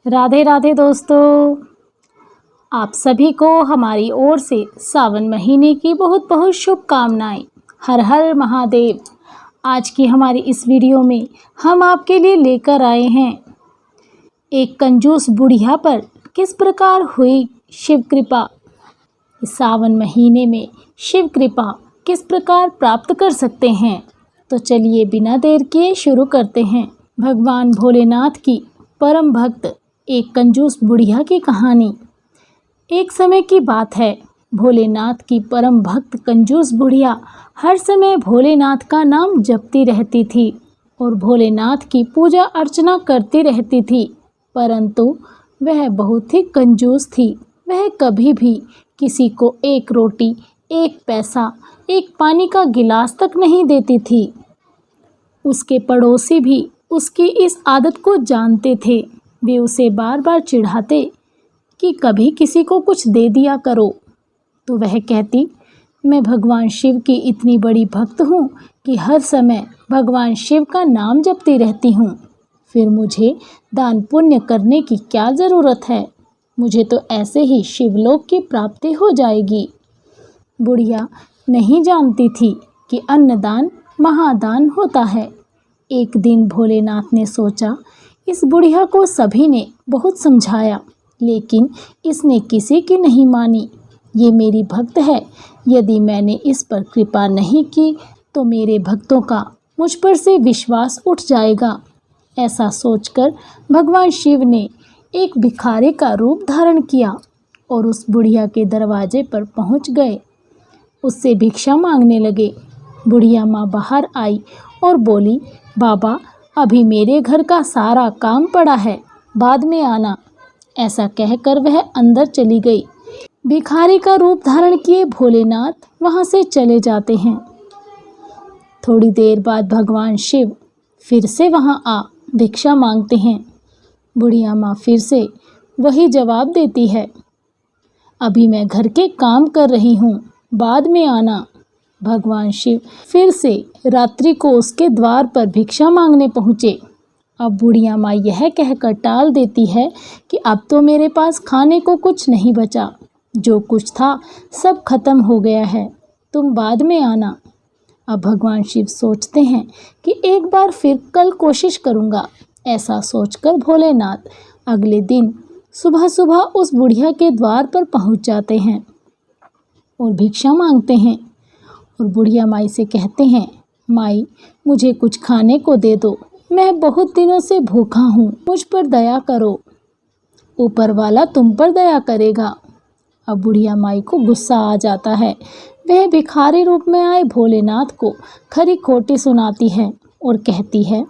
राधे राधे दोस्तों, आप सभी को हमारी ओर से सावन महीने की बहुत बहुत शुभकामनाएं। हर हर महादेव। आज की हमारी इस वीडियो में हम आपके लिए लेकर आए हैं एक कंजूस बुढ़िया पर किस प्रकार हुई शिव कृपा। इस सावन महीने में शिव कृपा किस प्रकार प्राप्त कर सकते हैं, तो चलिए बिना देर किए शुरू करते हैं। भगवान भोलेनाथ की परम भक्त एक कंजूस बुढ़िया की कहानी। एक समय की बात है, भोलेनाथ की परम भक्त कंजूस बुढ़िया हर समय भोलेनाथ का नाम जपती रहती थी और भोलेनाथ की पूजा अर्चना करती रहती थी, परंतु वह बहुत ही कंजूस थी। वह कभी भी किसी को एक रोटी, एक पैसा, एक पानी का गिलास तक नहीं देती थी। उसके पड़ोसी भी उसकी इस आदत को जानते थे। वे उसे बार बार चिढ़ाते कि कभी किसी को कुछ दे दिया करो, तो वह कहती, मैं भगवान शिव की इतनी बड़ी भक्त हूँ कि हर समय भगवान शिव का नाम जपती रहती हूँ, फिर मुझे दान पुण्य करने की क्या ज़रूरत है। मुझे तो ऐसे ही शिवलोक की प्राप्ति हो जाएगी। बुढ़िया नहीं जानती थी कि अन्नदान महादान होता है। एक दिन भोलेनाथ ने सोचा, इस बुढ़िया को सभी ने बहुत समझाया, लेकिन इसने किसी की नहीं मानी। ये मेरी भक्त है, यदि मैंने इस पर कृपा नहीं की तो मेरे भक्तों का मुझ पर से विश्वास उठ जाएगा। ऐसा सोचकर भगवान शिव ने एक भिखारी का रूप धारण किया और उस बुढ़िया के दरवाजे पर पहुंच गए। उससे भिक्षा मांगने लगे। बुढ़िया माँ बाहर आई और बोली, बाबा अभी मेरे घर का सारा काम पड़ा है, बाद में आना। ऐसा कहकर वह अंदर चली गई। भिखारी का रूप धारण किए भोलेनाथ वहाँ से चले जाते हैं। थोड़ी देर बाद भगवान शिव फिर से वहाँ आ भिक्षा मांगते हैं। बुढ़िया माँ फिर से वही जवाब देती है, अभी मैं घर के काम कर रही हूँ, बाद में आना। भगवान शिव फिर से रात्रि को उसके द्वार पर भिक्षा मांगने पहुँचे। अब बुढ़िया माँ यह कहकर टाल देती है कि अब तो मेरे पास खाने को कुछ नहीं बचा, जो कुछ था सब खत्म हो गया है, तुम बाद में आना। अब भगवान शिव सोचते हैं कि एक बार फिर कल कोशिश करूँगा। ऐसा सोचकर भोलेनाथ अगले दिन सुबह सुबह उस बुढ़िया के द्वार पर पहुँच जाते हैं और भिक्षा मांगते हैं और बुढ़िया माई से कहते हैं, माई मुझे कुछ खाने को दे दो, मैं बहुत दिनों से भूखा हूँ, मुझ पर दया करो, ऊपर वाला तुम पर दया करेगा। अब बुढ़िया माई को गुस्सा आ जाता है। वह भिखारी रूप में आए भोलेनाथ को खरी खोटी सुनाती है और कहती है,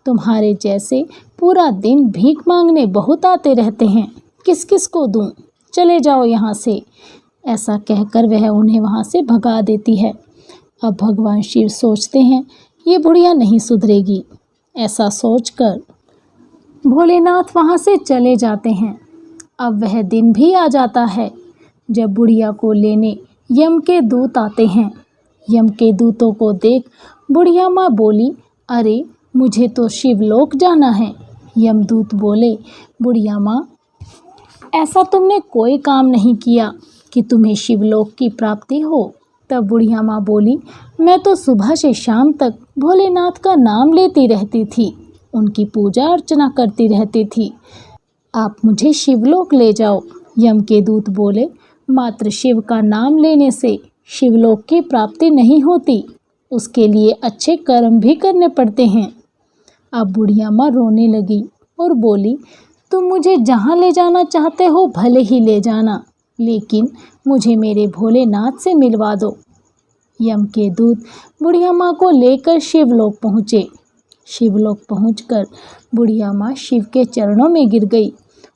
तुम्हारे जैसे पूरा दिन भीख मांगने बहुत आते रहते हैं, किस किस को दूँ, चले जाओ यहाँ से। ऐसा कहकर वह उन्हें वहाँ से भगा देती है। अब भगवान शिव सोचते हैं, ये बुढ़िया नहीं सुधरेगी। ऐसा सोचकर भोलेनाथ वहाँ से चले जाते हैं। अब वह दिन भी आ जाता है जब बुढ़िया को लेने यम के दूत आते हैं। यम के दूतों को देख बुढ़िया माँ बोली, अरे मुझे तो शिवलोक जाना है। यमदूत बोले, बुढ़िया माँ ऐसा तुमने कोई काम नहीं किया कि तुम्हें शिवलोक की प्राप्ति हो। तब बुढ़िया माँ बोली, मैं तो सुबह से शाम तक भोलेनाथ का नाम लेती रहती थी, उनकी पूजा अर्चना करती रहती थी, आप मुझे शिवलोक ले जाओ। यम के दूत बोले, मात्र शिव का नाम लेने से शिवलोक की प्राप्ति नहीं होती, उसके लिए अच्छे कर्म भी करने पड़ते हैं। अब बुढ़िया माँ रोने लगी और बोली, तुम मुझे जहाँ ले जाना चाहते हो भले ही ले जाना, लेकिन मुझे मेरे भोलेनाथ से मिलवा दो। यम के दूत बुढ़िया माँ को लेकर शिवलोक पहुँचे। शिवलोक पहुँचकर बुढ़िया माँ शिव के चरणों में गिर गई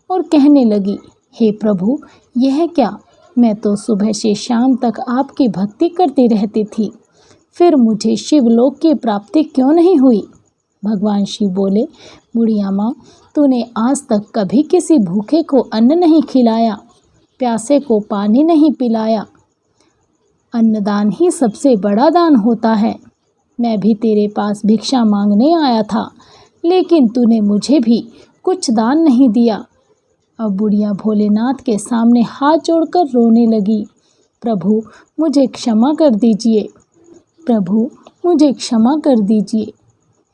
और कहने लगी, हे प्रभु यह क्या, मैं तो सुबह से शाम तक आपकी भक्ति करती रहती थी, फिर मुझे शिवलोक की प्राप्ति क्यों नहीं हुई। भगवान शिव बोले, बुढ़िया माँ तूने आज तक कभी किसी भूखे को अन्न नहीं खिलाया, प्यासे को पानी नहीं पिलाया, अन्नदान ही सबसे बड़ा दान होता है। मैं भी तेरे पास भिक्षा मांगने आया था, लेकिन तूने मुझे भी कुछ दान नहीं दिया, अब बुढ़िया भोलेनाथ के सामने हाथ जोड़कर रोने लगी। प्रभु मुझे क्षमा कर दीजिए, प्रभु मुझे क्षमा कर दीजिए।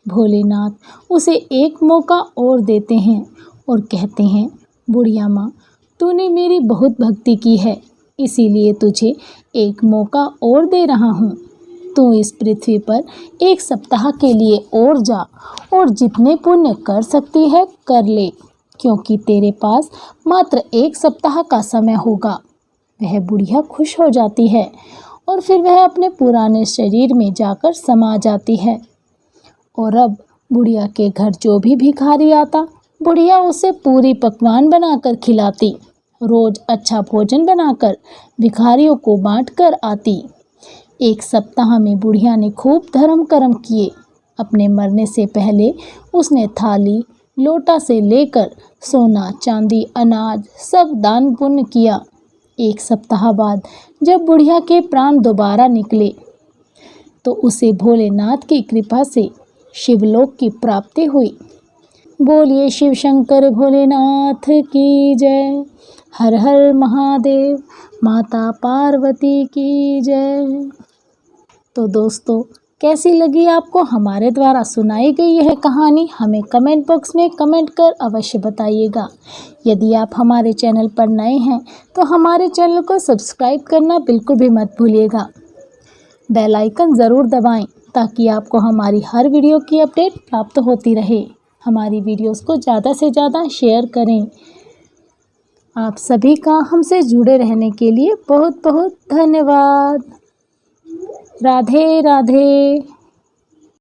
भोलेनाथ उसे एक मौका और देते हैं और कहते हैं, बुढ़िया माँ, तूने मेरी बहुत भक्ति की है, इसीलिए तुझे एक मौका और दे रहा हूँ। तू इस पृथ्वी पर 1 सप्ताह के लिए और जा और जितने पुण्य कर सकती है कर ले, क्योंकि तेरे पास मात्र 1 सप्ताह का समय होगा। वह बुढ़िया खुश हो जाती है और फिर वह अपने पुराने शरीर में जाकर समा जाती है। और अब बुढ़िया के घर जो भी भिखारी आता, बुढ़िया उसे पूरी पकवान बनाकर खिलाती। रोज अच्छा भोजन बनाकर भिखारियों को बांट कर आती। 1 सप्ताह में बुढ़िया ने खूब धर्म कर्म किए। अपने मरने से पहले उसने थाली लोटा से लेकर सोना चांदी अनाज सब दान पुण्य किया। 1 सप्ताह बाद जब बुढ़िया के प्राण दोबारा निकले तो उसे भोलेनाथ की कृपा से शिवलोक की प्राप्ति हुई। बोलिए शिव शंकर भोलेनाथ की जय। हर हर महादेव, माता पार्वती की जय। तो दोस्तों, कैसी लगी आपको हमारे द्वारा सुनाई गई यह कहानी? हमें कमेंट बॉक्स में कमेंट कर अवश्य बताइएगा। यदि आप हमारे चैनल पर नए हैं तो हमारे चैनल को सब्सक्राइब करना बिल्कुल भी मत भूलिएगा। बेल आइकन ज़रूर दबाएं ताकि आपको हमारी हर वीडियो की अपडेट प्राप्त होती रहे। हमारी वीडियोस को ज़्यादा से ज़्यादा शेयर करें। आप सभी का हमसे जुड़े रहने के लिए बहुत बहुत धन्यवाद। राधे राधे।